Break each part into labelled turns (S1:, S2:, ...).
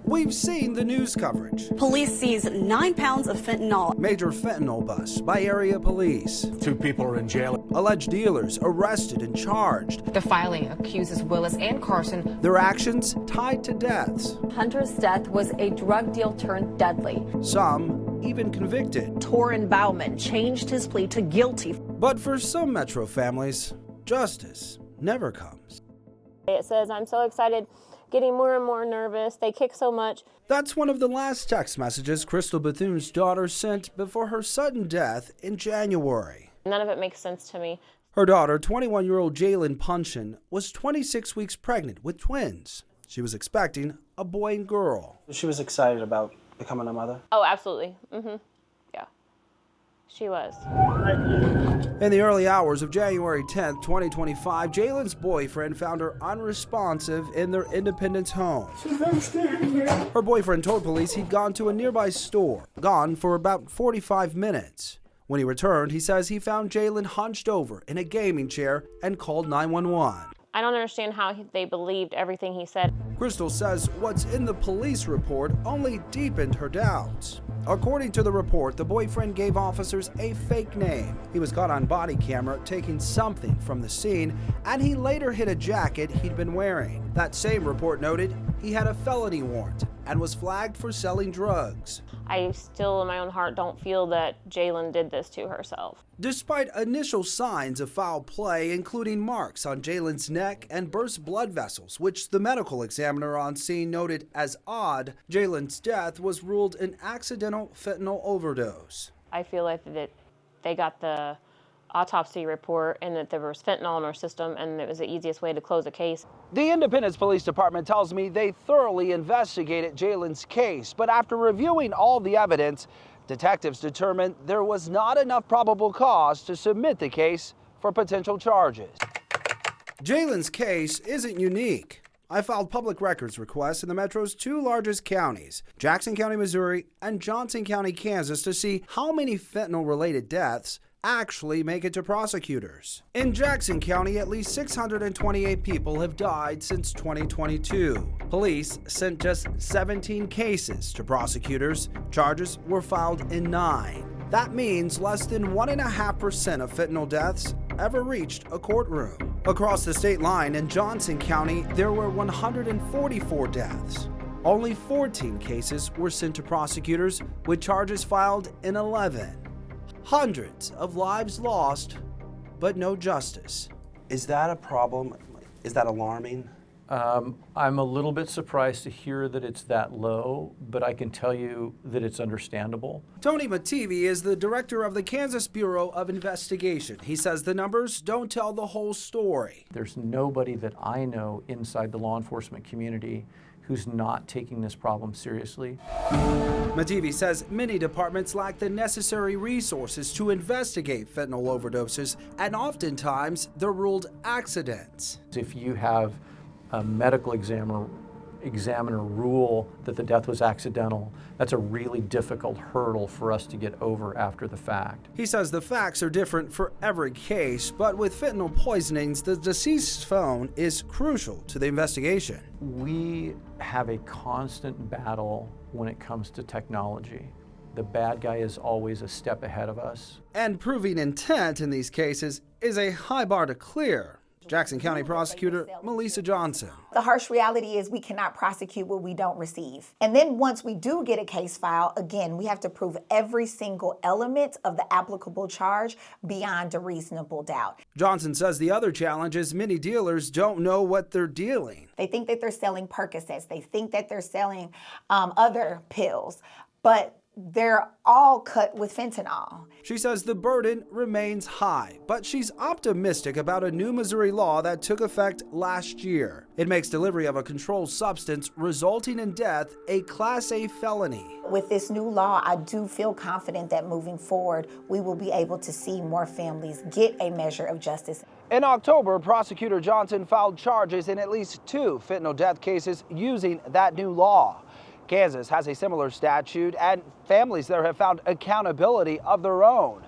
S1: We've seen the news coverage.
S2: Police seize 9 pounds of fentanyl.
S1: Major fentanyl bust by area police.
S3: 2 people are in jail.
S1: Alleged dealers arrested and charged.
S4: The filing accuses Willis and Carson.
S1: Their actions tied to deaths.
S5: Hunter's death was a drug deal turned deadly.
S1: Some even convicted.
S6: Torin Bauman changed his plea to guilty.
S1: But for some Metro families, justice never comes.
S7: It says, "I'm so excited, getting more and more nervous. They kick so much."
S1: That's one of the last text messages Crystal Bethune's daughter sent before her sudden death in January.
S7: None of it makes sense to me.
S1: Her daughter, 21-year-old Jalen Punchin, was 26 weeks pregnant with twins. She was expecting a boy and girl.
S8: She was excited about becoming a mother?
S7: Oh, absolutely. Yeah, she was.
S1: In the early hours of January 10th, 2025, Jalen's boyfriend found her unresponsive in their Independence home. Her boyfriend told police he'd gone to a nearby store, gone for about 45 minutes. When he returned, he says he found Jalen hunched over in a gaming chair and called 911.
S7: I don't understand how they believed everything he said.
S1: Crystal says what's in the police report only deepened her doubts. According to the report, the boyfriend gave officers a fake name. He was caught on body camera taking something from the scene, and he later hid a jacket he'd been wearing. That same report noted he had a felony warrant and was flagged for selling drugs.
S7: I still, in my own heart, don't feel that Jalen did this to herself.
S1: Despite initial signs of foul play, including marks on Jalen's neck and burst blood vessels, which the medical examiner on scene noted as odd, Jalen's death was ruled an accidental fentanyl overdose.
S7: I feel like that they got the autopsy report and that there was fentanyl in our system, and it was the easiest way to close a case.
S1: The Independence Police Department tells me they thoroughly investigated Jalen's case, but after reviewing all the evidence, detectives determined there was not enough probable cause to submit the case for potential charges. Jalen's case isn't unique. I filed public records requests in the Metro's 2 largest counties, Jackson County, Missouri, and Johnson County, Kansas, to see how many fentanyl-related deaths actually make it to prosecutors. In Jackson County, at least 628 people have died since 2022. Police sent just 17 cases to prosecutors. Charges were filed in 9. That means less than 1.5% of fentanyl deaths ever reached a courtroom. Across the state line in Johnson County, there were 144 deaths. Only 14 cases were sent to prosecutors, with charges filed in 11. Hundreds of lives lost, but no justice. Is that a problem? Is that alarming?
S9: I'm a little bit surprised to hear that it's that low, but I can tell you that it's understandable.
S1: Tony Mativi is the director of the Kansas Bureau of Investigation. He says the numbers don't tell the whole story.
S9: There's nobody that I know inside the law enforcement community who's not taking this problem seriously.
S1: Mativi says many departments lack the necessary resources to investigate fentanyl overdoses, and oftentimes they're ruled accidents.
S9: If you have a medical examiner rule that the death was accidental, that's a really difficult hurdle for us to get over after the fact.
S1: He says the facts are different for every case, but with fentanyl poisonings, the deceased's phone is crucial to the investigation.
S9: We have a constant battle when it comes to technology. The bad guy is always a step ahead of us.
S1: And proving intent in these cases is a high bar to clear. Jackson County Prosecutor Melissa Johnson.
S10: The harsh reality is we cannot prosecute what we don't receive. And then once we do get a case file, again, we have to prove every single element of the applicable charge beyond a reasonable doubt.
S1: Johnson says the other challenge is many dealers don't know what they're dealing.
S10: They think that they're selling Percocets. They think that they're selling other pills, but they're all cut with fentanyl.
S1: She says the burden remains high, but she's optimistic about a new Missouri law that took effect last year. It makes delivery of a controlled substance resulting in death a Class A felony.
S10: With this new law, I do feel confident that moving forward, we will be able to see more families get a measure of justice.
S1: In October, Prosecutor Johnson filed charges in at least 2 fentanyl death cases using that new law. Kansas has a similar statute, and families there have found accountability of their own.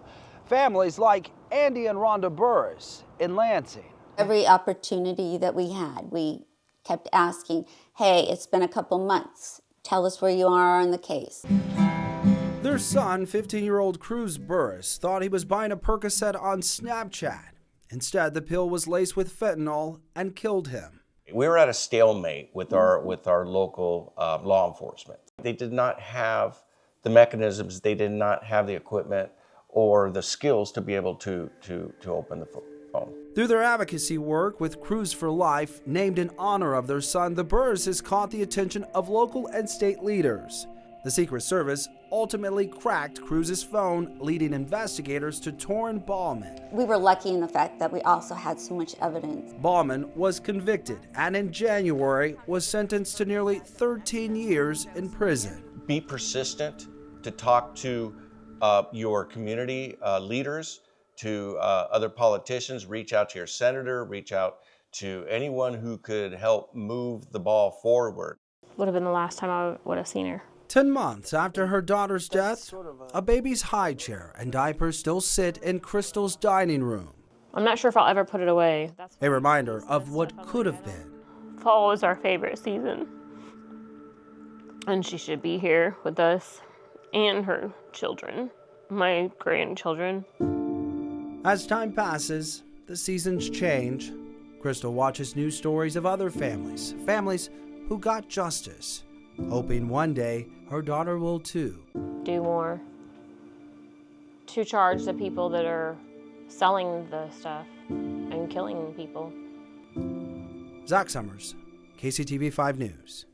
S1: Families like Andy and Rhonda Burris in Lansing.
S11: Every opportunity that we had, we kept asking, hey, it's been a couple months.
S3: Tell us where you are on the case.
S1: Their son, 15-year-old Cruz Burris, thought he was buying a Percocet on Snapchat. Instead, the pill was laced with fentanyl and killed him.
S11: We were at a stalemate with our local law enforcement. They did not have the mechanisms, they did not have the equipment or the skills to be able to open the phone.
S1: Through their advocacy work with Cruz for Life, named in honor of their son, the Burris's caught the attention of local and state leaders. The Secret Service ultimately cracked Cruz's phone, leading investigators to Torrin Ballman.
S3: We were lucky in the fact that we also had so much evidence.
S1: Ballman was convicted and in January was sentenced to nearly 13 years in prison.
S11: Be persistent, to talk to your community leaders, to other politicians, reach out to your senator, reach out to anyone who could help move the ball forward.
S7: Would have been the last time I would have seen her.
S1: 10 months after her daughter's death, a baby's high chair and diapers still sit in Crystal's dining room.
S7: I'm not sure if I'll ever put it away. That's
S1: a reminder of what could have been.
S7: Fall is our favorite season. And she should be here with us and her children, my grandchildren.
S1: As time passes, the seasons change. Crystal watches news stories of other families who got justice, hoping one day her daughter will too.
S7: Do more to charge the people that are selling the stuff and killing people.
S1: Zach Summers, KCTV 5 News.